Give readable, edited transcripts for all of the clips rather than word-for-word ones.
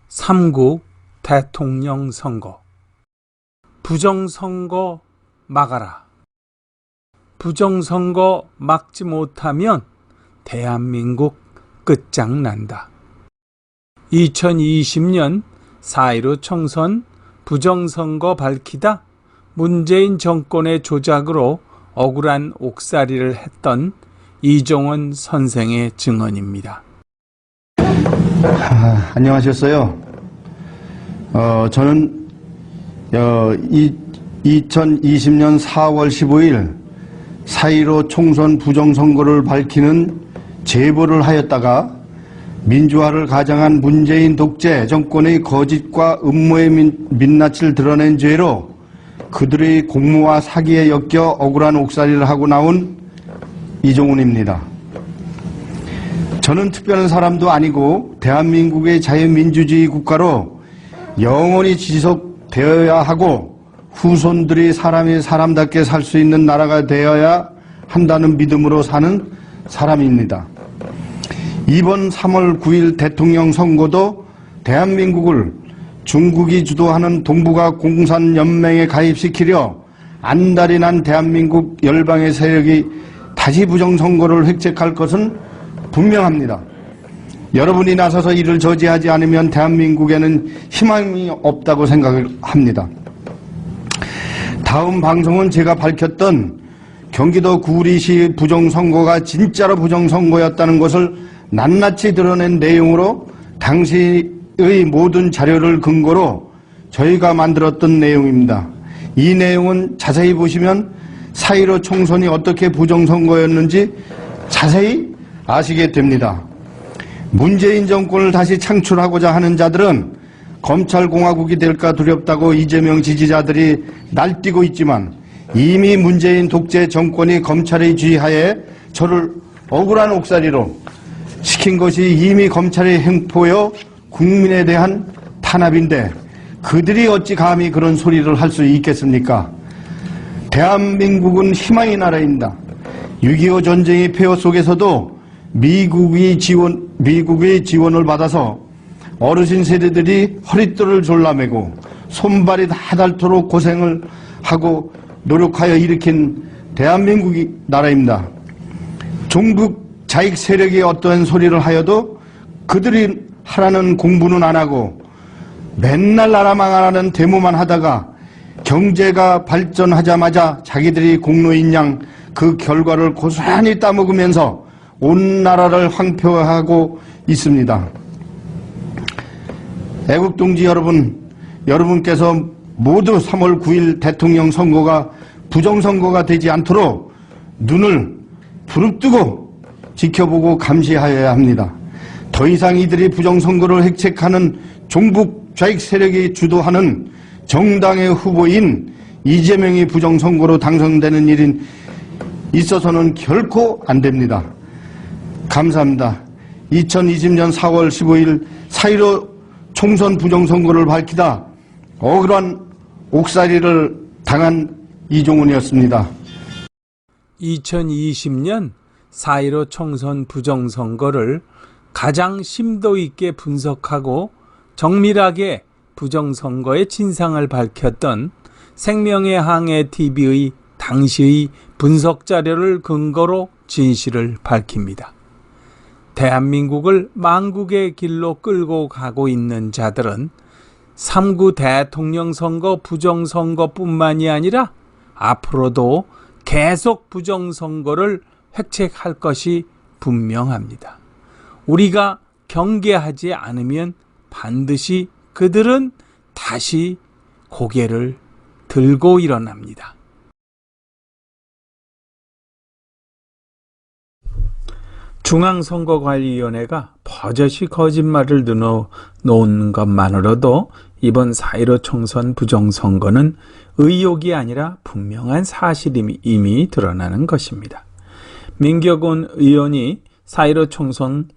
삼.9 대통령 선거. 부정선거 막아라. 부정선거 막지 못하면 대한민국 끝장난다. 2020년 4.15 총선 부정선거 밝히다 문재인 정권의 조작으로 억울한 옥살이를 했던 이종원 선생의 증언입니다. 안녕하셨어요. 저는 2020년 4월 15일 4.15 총선 부정선거를 밝히는 제보를 하였다가 민주화를 가장한 문재인 독재 정권의 거짓과 음모의 민낯을 드러낸 죄로 그들의 공모와 사기에 엮여 억울한 옥살이를 하고 나온 이종훈입니다. 저는 특별한 사람도 아니고 대한민국의 자유민주주의 국가로 영원히 지속되어야 하고 후손들이 사람이 사람답게 살 수 있는 나라가 되어야 한다는 믿음으로 사는 사람입니다. 이번 3월 9일 대통령 선거도 대한민국을 중국이 주도하는 동북아 공산연맹에 가입시키려 안달이 난 대한민국 열방의 세력이 다시 부정선거를 획책할 것은 분명합니다. 여러분이 나서서 이를 저지하지 않으면 대한민국에는 희망이 없다고 생각합니다. 다음 방송은 제가 밝혔던 경기도 구리시 부정선거가 진짜로 부정선거였다는 것을 낱낱이 드러낸 내용으로 당시의 모든 자료를 근거로 저희가 만들었던 내용입니다. 이 내용은 자세히 보시면 4.15 총선이 어떻게 부정선거였는지 자세히 아시게 됩니다. 문재인 정권을 다시 창출하고자 하는 자들은 검찰공화국이 될까 두렵다고 이재명 지지자들이 날뛰고 있지만 이미 문재인 독재 정권이 검찰의 지휘하에 저를 억울한 옥살이로 시킨 것이 이미 검찰의 횡포여 국민에 대한 탄압인데 그들이 어찌 감히 그런 소리를 할 수 있겠습니까? 대한민국은 희망의 나라입니다. 6.25 전쟁의 폐허 속에서도 미국의 지원을 받아서 어르신 세대들이 허릿돌을 졸라매고 손발이 다 닳도록 고생을 하고 노력하여 일으킨 대한민국의 나라입니다. 종북 자익 세력이 어떠한 소리를 하여도 그들이 하라는 공부는 안 하고 맨날 나라 망하라는 데모만 하다가 경제가 발전하자마자 자기들이 공로인 양 그 결과를 고스란히 따먹으면서 온 나라를 황폐화하고 있습니다. 애국동지 여러분, 여러분께서 모두 3월 9일 대통령 선거가 부정선거가 되지 않도록 눈을 부릅뜨고 지켜보고 감시하여야 합니다. 더 이상 이들이 부정선거를 획책하는 종북 좌익 세력이 주도하는 정당의 후보인 이재명이 부정선거로 당선되는 일이 있어서는 결코 안 됩니다. 감사합니다. 2020년 4월 15일 4.15 총선 부정선거를 밝히다 억울한 옥살이를 당한 이종훈이었습니다. 2020년 4.15 총선 부정선거를 가장 심도 있게 분석하고 정밀하게 부정선거의 진상을 밝혔던 생명의 항해 TV의 당시의 분석 자료를 근거로 진실을 밝힙니다. 대한민국을 망국의 길로 끌고 가고 있는 자들은 3.9 대통령 선거 부정선거뿐만이 아니라 앞으로도 계속 부정선거를 획책할 것이 분명합니다. 우리가 경계하지 않으면 반드시 그들은 다시 고개를 들고 일어납니다. 중앙선거관리위원회가 버젓이 거짓말을 넣어놓은 것만으로도 이번 4.15 총선 부정선거는 의혹이 아니라 분명한 사실이 이미 드러나는 것입니다. 민격훈 의원이 4.15 총선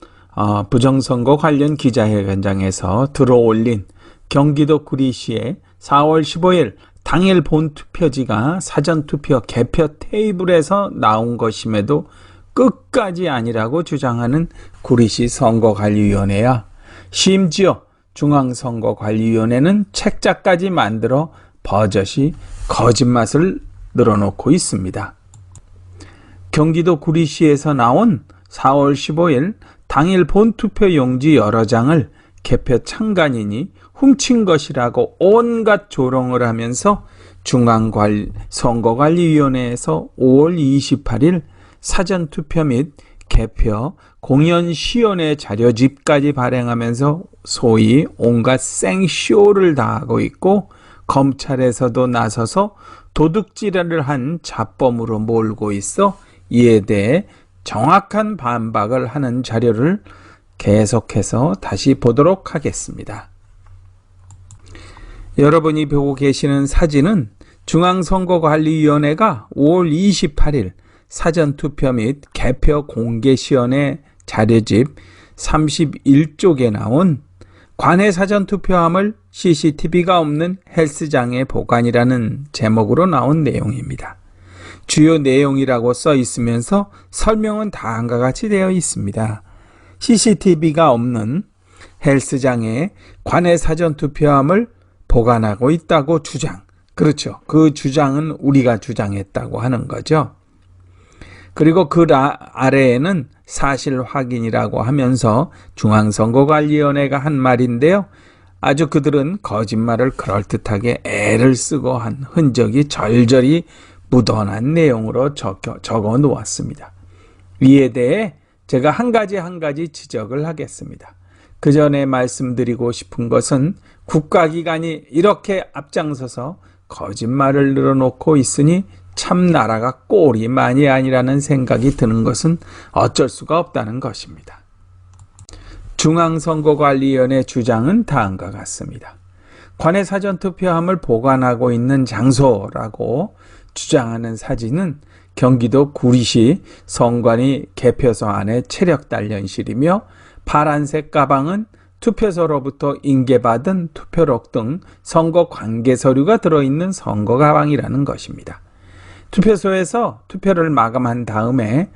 부정선거 관련 기자회견장에서 들어올린 경기도 구리시의 4월 15일 당일 본투표지가 사전투표 개표 테이블에서 나온 것임에도 끝까지 아니라고 주장하는 구리시 선거관리위원회야 심지어 중앙선거관리위원회는 책자까지 만들어 버젓이 거짓말을 늘어놓고 있습니다. 경기도 구리시에서 나온 4월 15일 당일 본투표 용지 여러 장을 개표 참관인이 훔친 것이라고 온갖 조롱을 하면서 중앙선거관리위원회에서 5월 28일 사전투표 및 개표 공연시연회 자료집까지 발행하면서 소위 온갖 생쇼를 다하고 있고 검찰에서도 나서서 도둑질을 한 자범으로 몰고 있어 이에 대해 정확한 반박을 하는 자료를 계속해서 다시 보도록 하겠습니다. 여러분이 보고 계시는 사진은 중앙선거관리위원회가 5월 28일 사전투표 및 개표 공개시연회 자료집 31쪽에 나온 관외 사전투표함을 CCTV가 없는 헬스장에 보관이라는 제목으로 나온 내용입니다. 주요 내용이라고 써 있으면서 설명은 다음과 같이 되어 있습니다. CCTV가 없는 헬스장에 관외 사전투표함을 보관하고 있다고 주장. 그렇죠. 그 주장은 우리가 주장했다고 하는 거죠. 그리고 그 아래에는 사실 확인이라고 하면서 중앙선거관리위원회가 한 말인데요. 아주 그들은 거짓말을 그럴듯하게 애를 쓰고 한 흔적이 절절히 묻어난 내용으로 적어 놓았습니다. 이에 대해 제가 한 가지 지적을 하겠습니다. 그 전에 말씀드리고 싶은 것은 국가기관이 이렇게 앞장서서 거짓말을 늘어놓고 있으니 참 나라가 꼴이 많이 아니라는 생각이 드는 것은 어쩔 수가 없다는 것입니다. 중앙선거관리위원회 주장은 다음과 같습니다. 관외 사전투표함을 보관하고 있는 장소라고 주장하는 사진은 경기도 구리시 선관위 개표소 안의 체력 단련실이며 파란색 가방은 투표소로부터 인계받은 투표록 등 선거 관계 서류가 들어있는 선거 가방이라는 것입니다. 투표소에서 투표를 마감한 다음에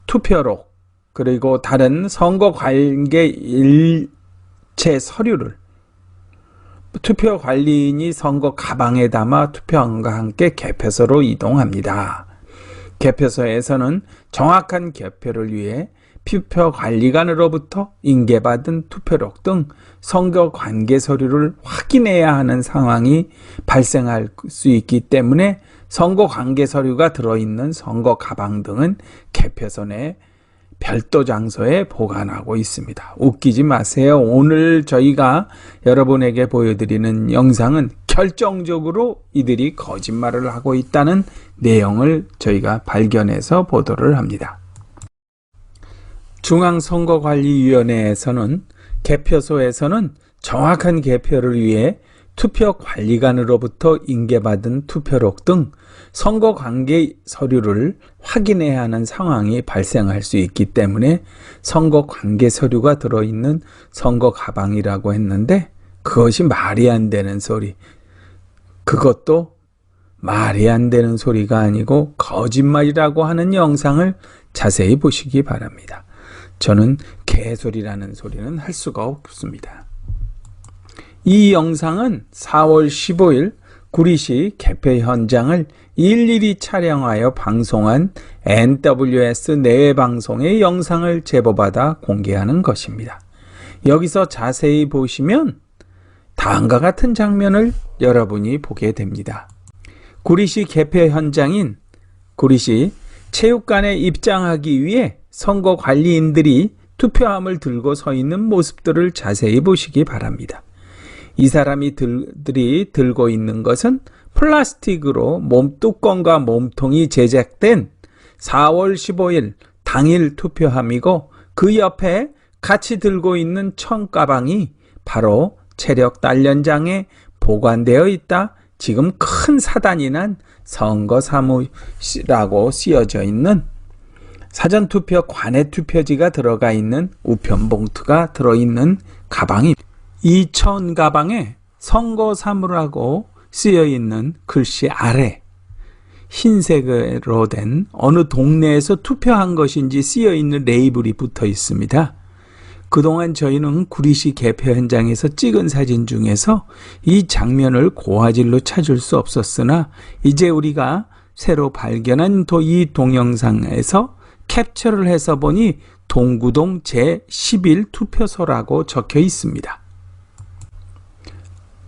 투표록 그리고 다른 선거 관계 일체 서류를 투표 관리인이 선거 가방에 담아 투표함과 함께 개표소로 이동합니다. 개표소에서는 정확한 개표를 위해 투표관리관으로부터 인계받은 투표록 등 선거 관계 서류를 확인해야 하는 상황이 발생할 수 있기 때문에 선거 관계 서류가 들어있는 선거 가방 등은 개표소 내 별도 장소에 보관하고 있습니다. 웃기지 마세요. 오늘 저희가 여러분에게 보여드리는 영상은 결정적으로 이들이 거짓말을 하고 있다는 내용을 저희가 발견해서 보도를 합니다. 중앙선거관리위원회에서는 개표소에서는 정확한 개표를 위해 투표관리관으로부터 인계받은 투표록 등 선거 관계 서류를 확인해야 하는 상황이 발생할 수 있기 때문에 선거 관계 서류가 들어있는 선거 가방이라고 했는데 그것이 말이 안 되는 소리. 그것도 말이 안 되는 소리가 아니고 거짓말이라고 하는 영상을 자세히 보시기 바랍니다. 저는 개소리라는 소리는 할 수가 없습니다. 이 영상은 4월 15일 구리시 개표 현장을 일일이 촬영하여 방송한 NWS 내외 방송의 영상을 제보받아 공개하는 것입니다. 여기서 자세히 보시면 다음과 같은 장면을 여러분이 보게 됩니다. 구리시 개표 현장인 구리시 체육관에 입장하기 위해 선거관리인들이 투표함을 들고 서 있는 모습들을 자세히 보시기 바랍니다. 이 사람들이 들고 있는 것은 플라스틱으로 몸뚜껑과 몸통이 제작된 4월 15일 당일 투표함이고 그 옆에 같이 들고 있는 청가방이 바로 체력 단련장에 보관되어 있다. 지금 큰 사단이 난 선거사무실이라고 쓰여져 있는 사전투표 관내 투표지가 들어가 있는 우편 봉투가 들어있는 가방이, 이 천 가방에 선거 사무라고 쓰여 있는 글씨 아래 흰색으로 된 어느 동네에서 투표한 것인지 쓰여 있는 레이블이 붙어 있습니다. 그동안 저희는 구리시 개표 현장에서 찍은 사진 중에서 이 장면을 고화질로 찾을 수 없었으나 이제 우리가 새로 발견한 이 동영상에서 캡처를 해서 보니 동구동 제11 투표소라고 적혀 있습니다.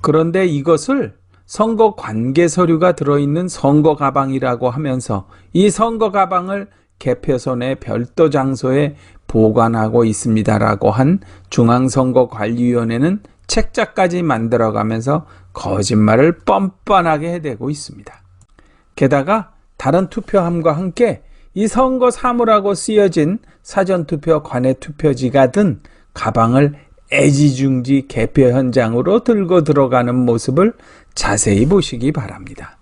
그런데 이것을 선거 관계 서류가 들어있는 선거 가방이라고 하면서 이 선거 가방을 개표소 내 별도 장소에 보관하고 있습니다라고 한 중앙선거관리위원회는 책자까지 만들어가면서 거짓말을 뻔뻔하게 해대고 있습니다. 게다가 다른 투표함과 함께 이 선거 사무라고 쓰여진 사전투표 관내 투표지가 든 가방을 애지중지 개표 현장으로 들고 들어가는 모습을 자세히 보시기 바랍니다.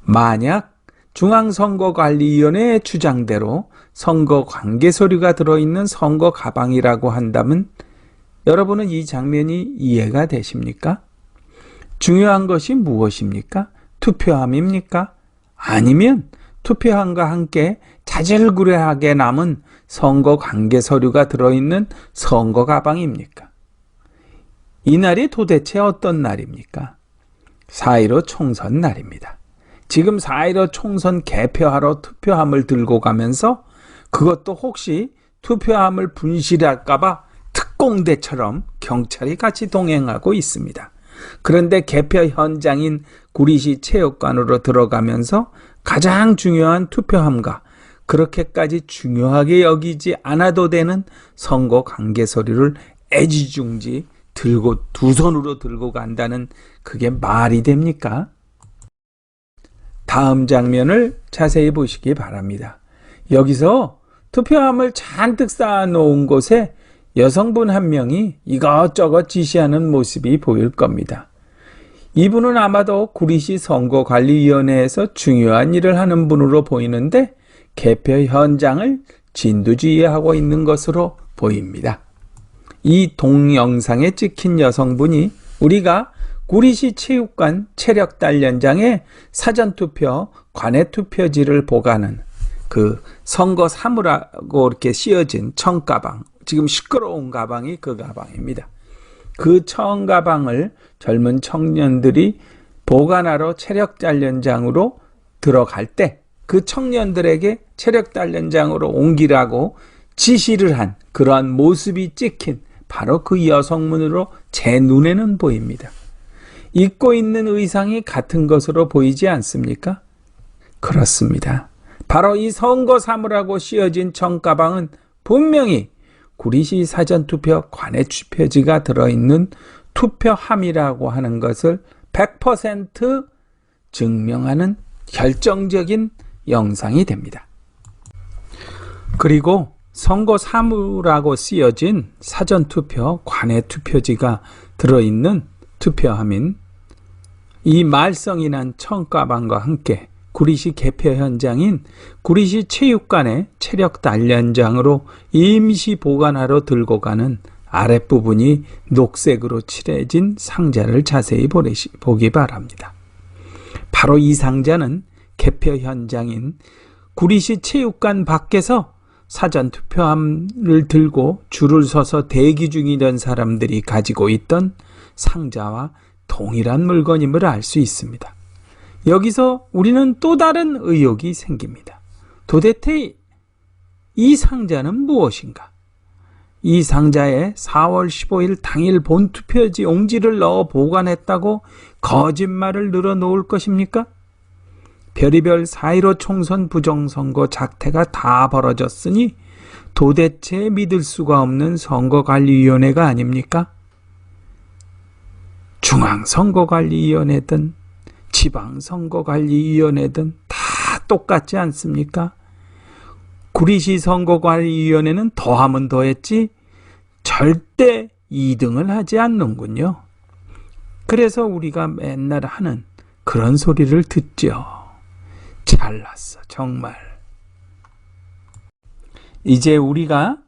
만약 중앙선거관리위원회의 주장대로 선거 관계 서류가 들어있는 선거 가방이라고 한다면 여러분은 이 장면이 이해가 되십니까? 중요한 것이 무엇입니까? 투표함입니까? 아니면 투표함과 함께 자질구레하게 남은 선거 관계 서류가 들어있는 선거 가방입니까? 이날이 도대체 어떤 날입니까? 4.15 총선 날입니다. 지금 4.15 총선 개표하러 투표함을 들고 가면서 그것도 혹시 투표함을 분실할까봐 특공대처럼 경찰이 같이 동행하고 있습니다. 그런데 개표 현장인 구리시 체육관으로 들어가면서 가장 중요한 투표함과 그렇게까지 중요하게 여기지 않아도 되는 선거 관계 서류를 애지중지 들고 두 손으로 들고 간다는 그게 말이 됩니까? 다음 장면을 자세히 보시기 바랍니다. 여기서 투표함을 잔뜩 쌓아놓은 곳에 여성분 한 명이 이것저것 지시하는 모습이 보일 겁니다. 이분은 아마도 구리시 선거관리위원회에서 중요한 일을 하는 분으로 보이는데 개표 현장을 진두지휘하고 있는 것으로 보입니다. 이 동영상에 찍힌 여성분이 우리가 구리시 체육관 체력단련장에 사전투표 관내 투표지를 보관하는 그 선거 사무라고 이렇게 씌어진 청가방, 지금 시끄러운 가방이 그 가방입니다. 그 청가방을 젊은 청년들이 보관하러 체력단련장으로 들어갈 때 그 청년들에게 체력단련장으로 옮기라고 지시를 한 그러한 모습이 찍힌 바로 그 여성분으로 제 눈에는 보입니다. 입고 있는 의상이 같은 것으로 보이지 않습니까? 그렇습니다. 바로 이 선거 사무라고 씌어진 청가방은 분명히 구리시 사전투표 관내 투표지가 들어있는 투표함이라고 하는 것을 100% 증명하는 결정적인 영상이 됩니다. 그리고 선거 사무라고 쓰여진 사전투표 관내 투표지가 들어있는 투표함인 이 말썽이 난 청가방과 함께 구리시 개표 현장인 구리시 체육관의 체력단련장으로 임시 보관하러 들고 가는 아랫부분이 녹색으로 칠해진 상자를 자세히 보기 바랍니다. 바로 이 상자는 개표 현장인 구리시 체육관 밖에서 사전투표함을 들고 줄을 서서 대기 중이던 사람들이 가지고 있던 상자와 동일한 물건임을 알 수 있습니다. 여기서 우리는 또 다른 의혹이 생깁니다. 도대체 이 상자는 무엇인가? 이 상자에 4월 15일 당일 본투표지 용지를 넣어 보관했다고 거짓말을 늘어놓을 것입니까? 별의별 4.15 총선 부정선거 작태가 다 벌어졌으니 도대체 믿을 수가 없는 선거관리위원회가 아닙니까? 중앙선거관리위원회든 지방선거관리위원회든 다 똑같지 않습니까? 구리시 선거관리위원회는 더하면 더했지 절대 2등을 하지 않는군요. 그래서 우리가 맨날 하는 그런 소리를 듣죠. 잘났어 정말. 이제 우리가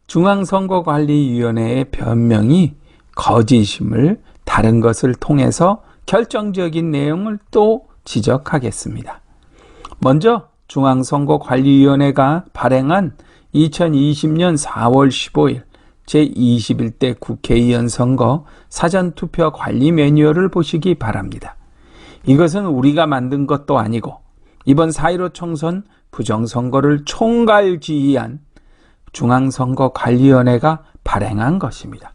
중앙선거관리위원회의 변명이 거짓임을 다른 것을 통해서 결정적인 내용을 또 지적하겠습니다. 먼저 중앙선거관리위원회가 발행한 2020년 4월 15일 제21대 국회의원 선거 사전투표 관리 매뉴얼을 보시기 바랍니다. 이것은 우리가 만든 것도 아니고 이번 4.15 총선 부정선거를 총괄지휘한 중앙선거관리위원회가 발행한 것입니다.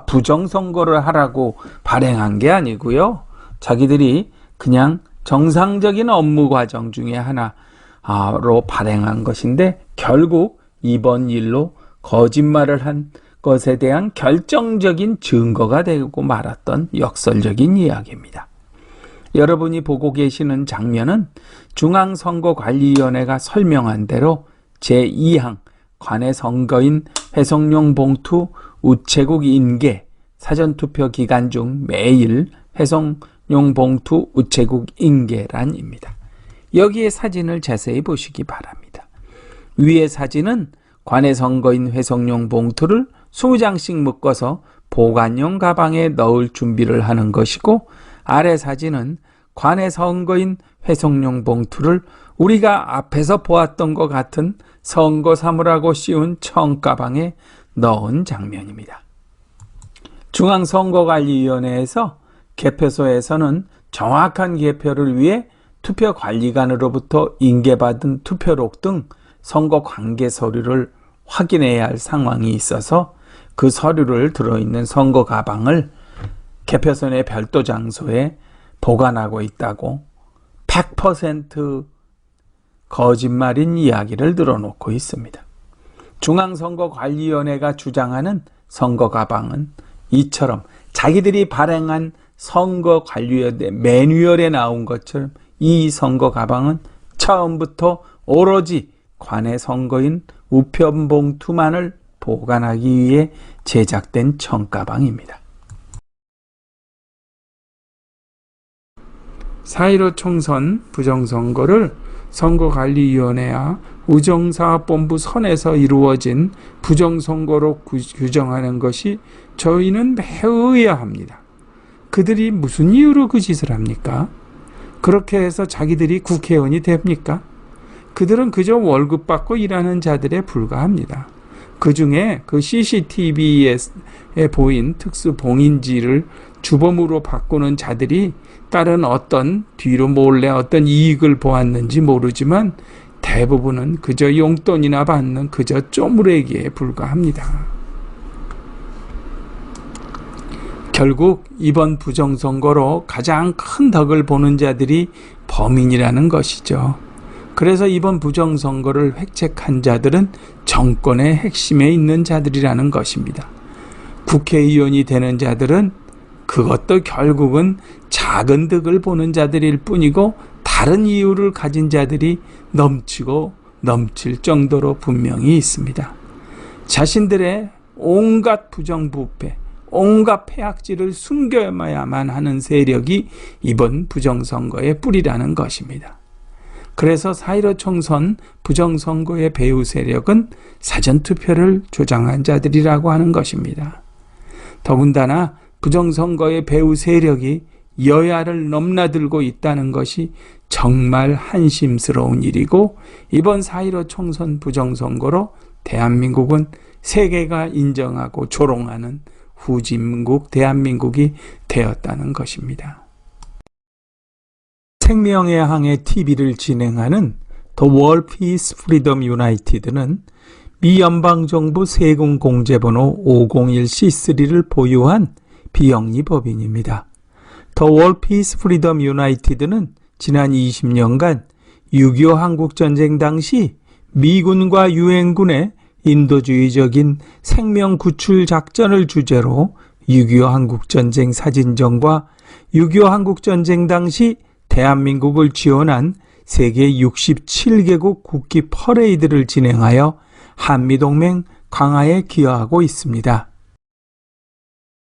부정선거를 하라고 발행한 게 아니고요. 자기들이 그냥 정상적인 업무 과정 중에 하나로 발행한 것인데 결국 이번 일로 거짓말을 한 것에 대한 결정적인 증거가 되고 말았던 역설적인 이야기입니다. 여러분이 보고 계시는 장면은 중앙선거관리위원회가 설명한 대로 제2항 관내 선거인 회송용 봉투 우체국 인계 사전투표 기간 중 매일 회송용 봉투 우체국 인계란입니다. 여기에 사진을 자세히 보시기 바랍니다. 위의 사진은 관내 선거인 회송용 봉투를 20장씩 묶어서 보관용 가방에 넣을 준비를 하는 것이고, 아래 사진은 관내 선거인 회송용 봉투를 우리가 앞에서 보았던 것 같은 선거 사물하고 씌운 청가방에 넣은 장면입니다. 중앙선거관리위원회에서 개표소에서는 정확한 개표를 위해 투표관리관으로부터 인계받은 투표록 등 선거 관계 서류를 확인해야 할 상황이 있어서 그 서류를 들어있는 선거 가방을 개표소 내 별도 장소에 보관하고 있다고 100% 거짓말인 이야기를 늘어놓고 있습니다. 중앙선거관리위원회가 주장하는 선거 가방은 이처럼 자기들이 발행한 선거관리위원회 매뉴얼에 나온 것처럼 이 선거 가방은 처음부터 오로지 관내 선거인 우편봉투만을 보관하기 위해 제작된 청가방입니다. 4.15 총선 부정선거를 선거관리위원회와 우정사업본부 선에서 이루어진 부정선거로 규정하는 것이 저희는 매우 의아합니다. 그들이 무슨 이유로 그 짓을 합니까? 그렇게 해서 자기들이 국회의원이 됩니까? 그들은 그저 월급 받고 일하는 자들에 불과합니다. 그 중에 그 CCTV에 보인 특수 봉인지를 주범으로 바꾸는 자들이 다른 어떤 뒤로 몰래 어떤 이익을 보았는지 모르지만 대부분은 그저 용돈이나 받는 그저 쪼무레기에 불과합니다. 결국 이번 부정선거로 가장 큰 덕을 보는 자들이 범인이라는 것이죠. 그래서 이번 부정선거를 획책한 자들은 정권의 핵심에 있는 자들이라는 것입니다. 국회의원이 되는 자들은 그것도 결국은 작은 덕을 보는 자들일 뿐이고 다른 이유를 가진 자들이 넘치고 넘칠 정도로 분명히 있습니다. 자신들의 온갖 부정부패, 온갖 폐악질을 숨겨야만 하는 세력이 이번 부정선거의 뿌리라는 것입니다. 그래서 4.15 총선 부정선거의 배후 세력은 사전투표를 조장한 자들이라고 하는 것입니다. 더군다나 부정선거의 배후 세력이 여야를 넘나들고 있다는 것이 정말 한심스러운 일이고, 이번 4.15 총선 부정선거로 대한민국은 세계가 인정하고 조롱하는 후진국 대한민국이 되었다는 것입니다. 생명의 항해 TV를 진행하는 The World Peace Freedom United는 미 연방정부 세금 공제번호 501C3를 보유한 비영리 법인입니다. The World Peace Freedom United는 지난 20년간 6.25 한국전쟁 당시 미군과 유엔군의 인도주의적인 생명 구출 작전을 주제로 6.25 한국전쟁 사진전과 6.25 한국전쟁 당시 대한민국을 지원한 세계 67개국 국기 퍼레이드를 진행하여 한미동맹 강화에 기여하고 있습니다.